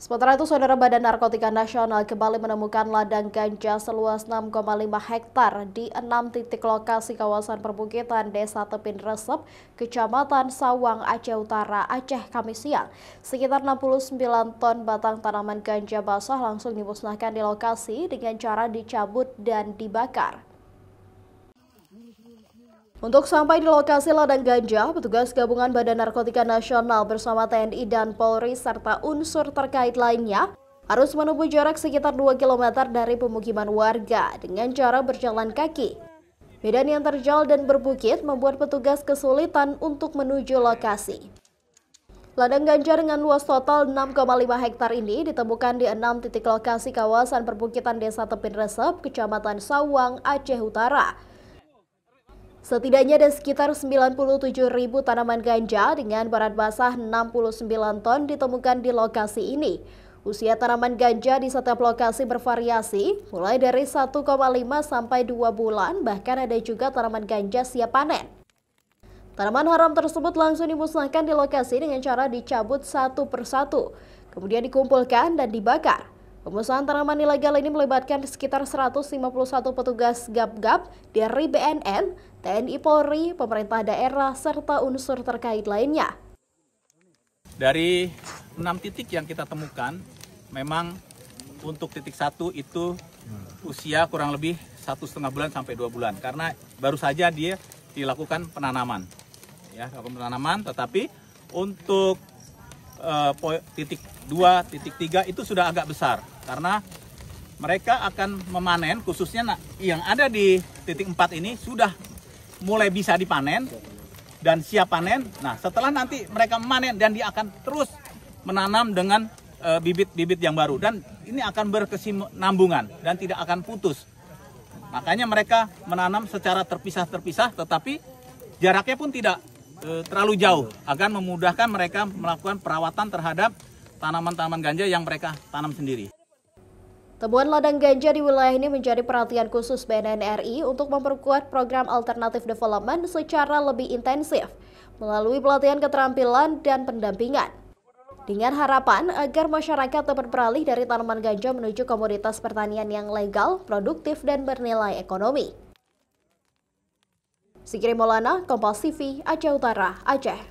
Sementara itu, Saudara Badan Narkotika Nasional kembali menemukan ladang ganja seluas 6,5 hektar di 6 titik lokasi kawasan perbukitan Desa Tepin Resep, Kecamatan Sawang, Aceh Utara, Aceh, Kamis siang. Sekitar 69 ton batang tanaman ganja basah langsung dimusnahkan di lokasi dengan cara dicabut dan dibakar. Untuk sampai di lokasi ladang ganja, petugas gabungan Badan Narkotika Nasional bersama TNI dan Polri serta unsur terkait lainnya harus menempuh jarak sekitar 2 km dari pemukiman warga dengan cara berjalan kaki. Medan yang terjal dan berbukit membuat petugas kesulitan untuk menuju lokasi. Ladang ganja dengan luas total 6,5 hektar ini ditemukan di 6 titik lokasi kawasan perbukitan Desa Tepin Resep, Kecamatan Sawang, Aceh Utara. Setidaknya ada sekitar 97.000 tanaman ganja dengan berat basah 69 ton ditemukan di lokasi ini. Usia tanaman ganja di setiap lokasi bervariasi, mulai dari 1,5 sampai 2 bulan, bahkan ada juga tanaman ganja siap panen. Tanaman haram tersebut langsung dimusnahkan di lokasi dengan cara dicabut satu persatu, kemudian dikumpulkan dan dibakar. Pemusnahan tanaman ilegal ini melibatkan sekitar 151 petugas GAP-GAP dari BNN, TNI Polri, pemerintah daerah, serta unsur terkait lainnya. Dari 6 titik yang kita temukan, memang untuk titik 1 itu usia kurang lebih 1,5 bulan sampai 2 bulan. Karena baru saja dia dilakukan penanaman. Ya, penanaman, tetapi untuk titik 2, titik 3 itu sudah agak besar. Karena mereka akan memanen, khususnya yang ada di titik 4 ini sudah mulai bisa dipanen dan siap panen. Nah, setelah nanti mereka memanen dan dia akan terus menanam dengan bibit-bibit yang baru. Dan ini akan berkesinambungan dan tidak akan putus. Makanya mereka menanam secara terpisah-terpisah, tetapi jaraknya pun tidak terlalu jauh, agar memudahkan mereka melakukan perawatan terhadap tanaman-tanaman ganja yang mereka tanam sendiri. Temuan ladang ganja di wilayah ini menjadi perhatian khusus BNN RI untuk memperkuat program alternatif development secara lebih intensif melalui pelatihan keterampilan dan pendampingan. Dengan harapan agar masyarakat dapat beralih dari tanaman ganja menuju komoditas pertanian yang legal, produktif, dan bernilai ekonomi. Sikri Maulana, Kompas TV, Aceh Utara, Aceh.